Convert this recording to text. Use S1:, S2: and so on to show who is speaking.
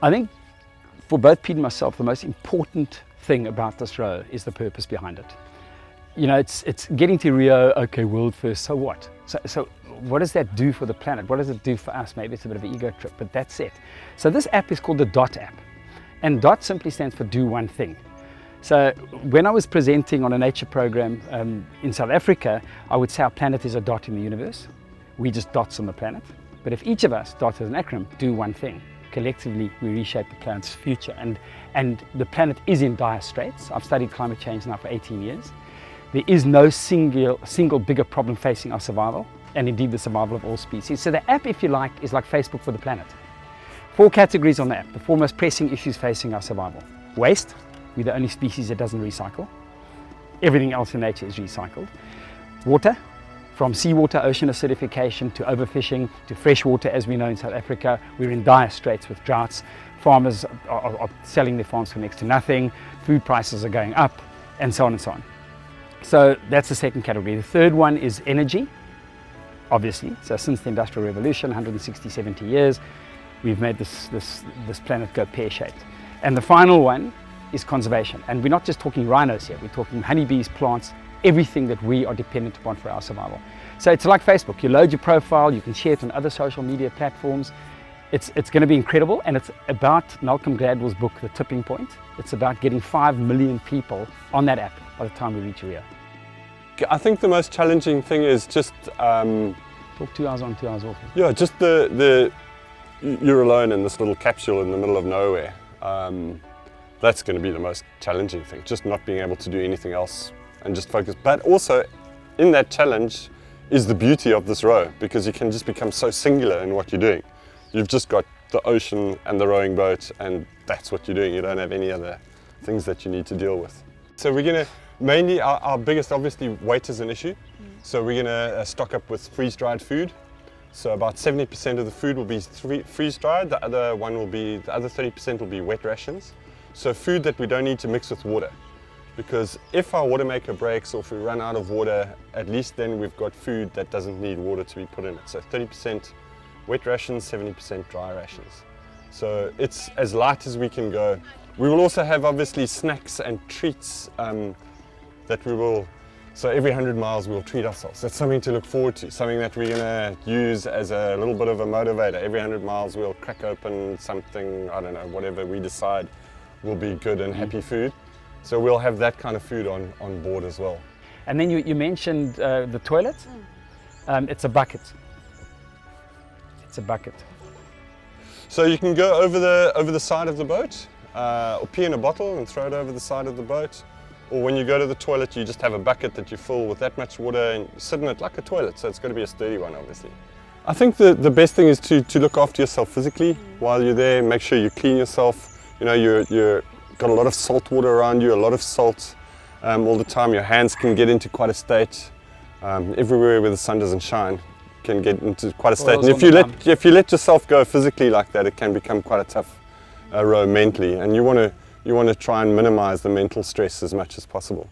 S1: I think for both Pete and myself, the most important thing about this row is the purpose behind it. You know, it's getting to Rio, okay, world first, so what? So what does that do for the planet? What does it do for us? Maybe it's a bit of an ego trip, but that's it. So this app is called the DOT app. And DOT simply stands for do one thing. So when I was presenting on a nature program in South Africa, I would say our planet is a dot in the universe. We just dots on the planet. But if each of us, DOT as an acronym, do one thing, collectively we reshape the planet's future. And the planet is in dire straits. I've studied climate change now for 18 years. There is no single bigger problem facing our survival, and indeed the survival of all species. So the app, if you like, is like Facebook for the planet. 4 categories on the app, the 4 most pressing issues facing our survival. Waste, we're the only species that doesn't recycle. Everything else in nature is recycled. Water, from seawater, ocean acidification, to overfishing, to fresh water, as we know in South Africa, we're in dire straits with droughts. Farmers are selling their farms for next to nothing, food prices are going up, and so on and so on. So that's the second category. The third one is energy, obviously. So since the Industrial Revolution, 160, 70 years, we've made this planet go pear-shaped. And the final one is conservation. And we're not just talking rhinos here, we're talking honeybees, plants, everything that we are dependent upon for our survival. So it's like Facebook. You load your profile, you can share it on other social media platforms. It's going to be incredible, and it's about Malcolm Gladwell's book, The Tipping Point. It's about getting 5 million people on that app by the time we reach Rio.
S2: I think the most challenging thing is just...
S1: Talk 2 hours on, 2 hours off.
S2: Yeah, just you're alone in this little capsule in the middle of nowhere. That's going to be the most challenging thing, just not being able to do anything else and just focus. But also, in that challenge is the beauty of this row, because you can just become so singular in what you're doing. You've just got the ocean and the rowing boat, and that's what you're doing. You don't have any other things that you need to deal with. So we're going to, mainly our biggest, obviously, weight is an issue. So we're going to stock up with freeze-dried food. So about 70% of the food will be freeze-dried, the other 30% will be wet rations. So food that we don't need to mix with water. Because if our water maker breaks or if we run out of water, at least then we've got food that doesn't need water to be put in it. So 30% wet rations, 70% dry rations. So it's as light as we can go. We will also have obviously snacks and treats that we will, so every 100 miles we'll treat ourselves. That's something to look forward to, something that we're going to use as a little bit of a motivator. Every 100 miles we'll crack open something, I don't know, whatever we decide will be good and happy food. So we'll have that kind of food on board as well.
S1: And then you mentioned the toilet. It's a bucket. It's a bucket.
S2: So you can go over the side of the boat, or pee in a bottle and throw it over the side of the boat. Or when you go to the toilet, you just have a bucket that you fill with that much water and sit in it like a toilet. So it's got to be a sturdy one, obviously. I think the best thing is to look after yourself physically while you're there. Make sure you clean yourself. You know, you're got a lot of salt water around you, a lot of salt all the time. Your hands can get into quite a state. Everywhere where the sun doesn't shine can get into quite a state. And if you let yourself go physically like that, it can become quite a tough row mentally. And you want to try and minimize the mental stress as much as possible.